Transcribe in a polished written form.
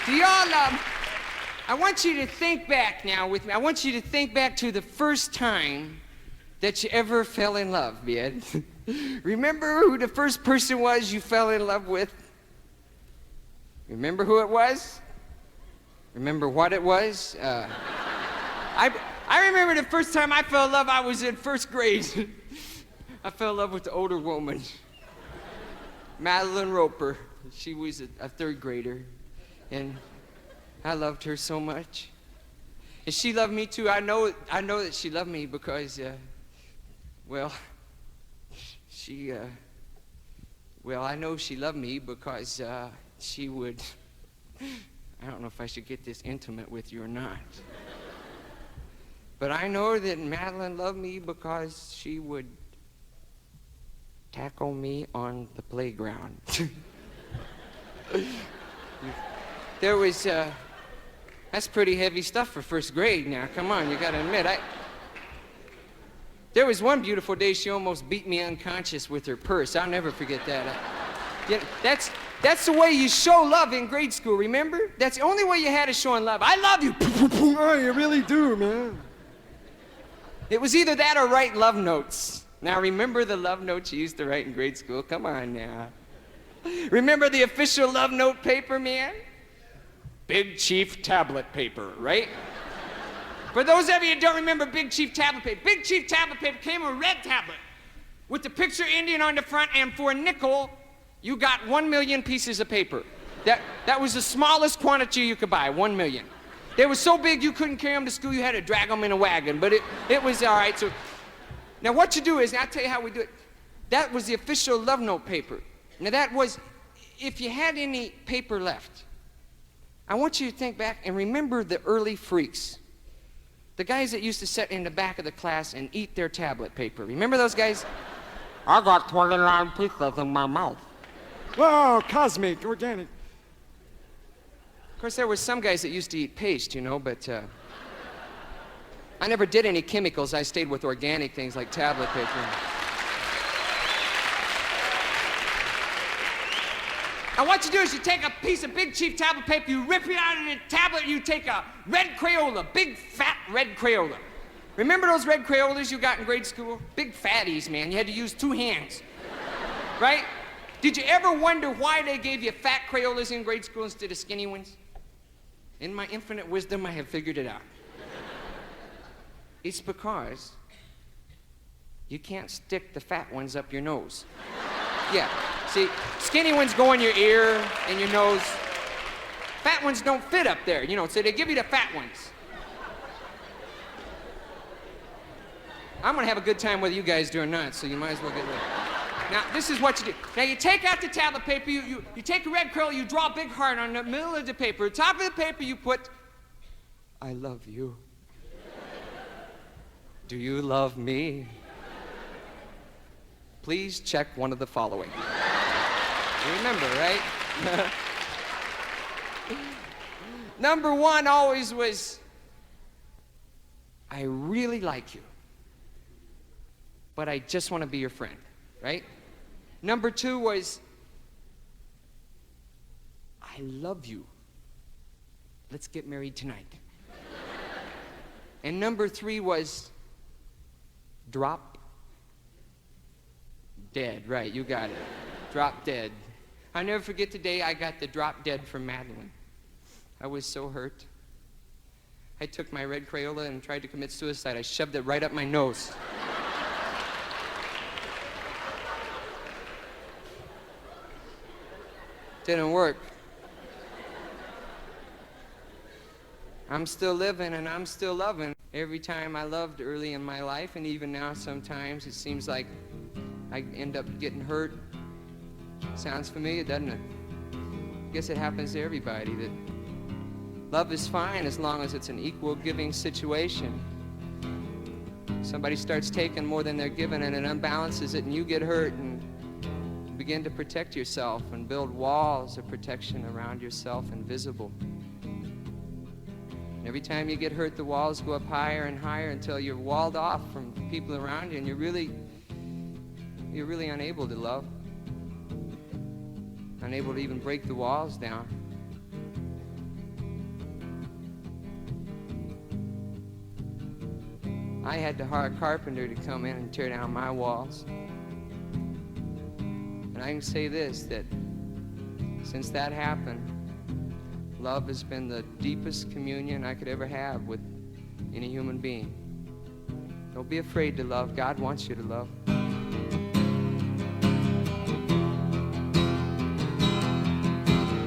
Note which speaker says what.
Speaker 1: Do y'all, I want you to think back now with me. I want you to think back to the first time that you ever fell in love, man. Remember who the first person was you fell in love with? Remember who it was? Remember what it was? I remember the first time I fell in love, I was in first grade. I fell in love with the older woman, Madeline Roper. She was a third grader, and I loved her so much. And she loved me too. I know that she loved me because, well, I know she loved me because she would, I don't know if I should get this intimate with you or not. But I know that Madeline loved me because she would tackle me on the playground. There was, that's pretty heavy stuff for first grade now. Come on, you gotta admit. There was one beautiful day she almost beat me unconscious with her purse. I'll never forget that. That's the way you show love in grade school, remember? That's the only way you had of showing love. I love you.
Speaker 2: Oh, you really do, man.
Speaker 1: It was either that or write love notes. Now, remember the love notes you used to write in grade school? Come on now. Remember the official love note paper, man? Big Chief tablet paper, right? For those of you who don't remember Big Chief tablet paper, Big Chief tablet paper came in a red tablet with the picture Indian on the front, and for a nickel, you got 1 million pieces of paper. That was the smallest quantity you could buy, 1 million. They were so big you couldn't carry them to school, you had to drag them in a wagon, but it was all right. So now what you do is, I'll tell you how we do it. That was the official love note paper. Now that was, if you had any paper left, I want you to think back and remember the early freaks. The guys that used to sit in the back of the class and eat their tablet paper. Remember those guys?
Speaker 3: I got 29 pieces in my mouth.
Speaker 2: Wow, cosmic, organic.
Speaker 1: Of course, there were some guys that used to eat paste, you know, but I never did any chemicals. I stayed with organic things like tablet paper. And what you do is you take a piece of Big Chief tablet paper, you rip it out of the tablet, you take a red Crayola, big fat red Crayola. Remember those red Crayolas you got in grade school? Big fatties, man. You had to use 2 hands, right? Did you ever wonder why they gave you fat Crayolas in grade school instead of skinny ones? In my infinite wisdom, I have figured it out. It's because you can't stick the fat ones up your nose. Yeah, see, skinny ones go in your ear and your nose. Fat ones don't fit up there, you know, so they give you the fat ones. I'm gonna have a good time whether you guys do or not, so you might as well get ready. Now, this is what you do. Now, you take out the tablet paper, you take a red Crayola, you draw a big heart on the middle of the paper. At the top of the paper, you put, I love you. Do you love me? Please check one of the following. You remember, right? Number 1 always was, I really like you, but I just want to be your friend, right? Number 2 was, I love you. Let's get married tonight. And number 3 was, drop dead. Right, you got it. Drop dead. I'll never forget the day I got the drop dead from Madeline. I was so hurt. I took my red Crayola and tried to commit suicide. I shoved it right up my nose. Didn't work. I'm still living and I'm still loving. Every time I loved early in my life, and even now sometimes it seems like I end up getting hurt. Sounds familiar, doesn't it? I guess it happens to everybody, that love is fine as long as it's an equal giving situation. Somebody starts taking more than they're given and it unbalances it and you get hurt, and you begin to protect yourself and build walls of protection around yourself, invisible. And every time you get hurt, the walls go up higher and higher until you're walled off from people around you, and you're really unable to love, unable to even break the walls down. I had to hire a carpenter to come in and tear down my walls. And I can say this, that since that happened, love has been the deepest communion I could ever have with any human being. Don't be afraid to love. God wants you to love.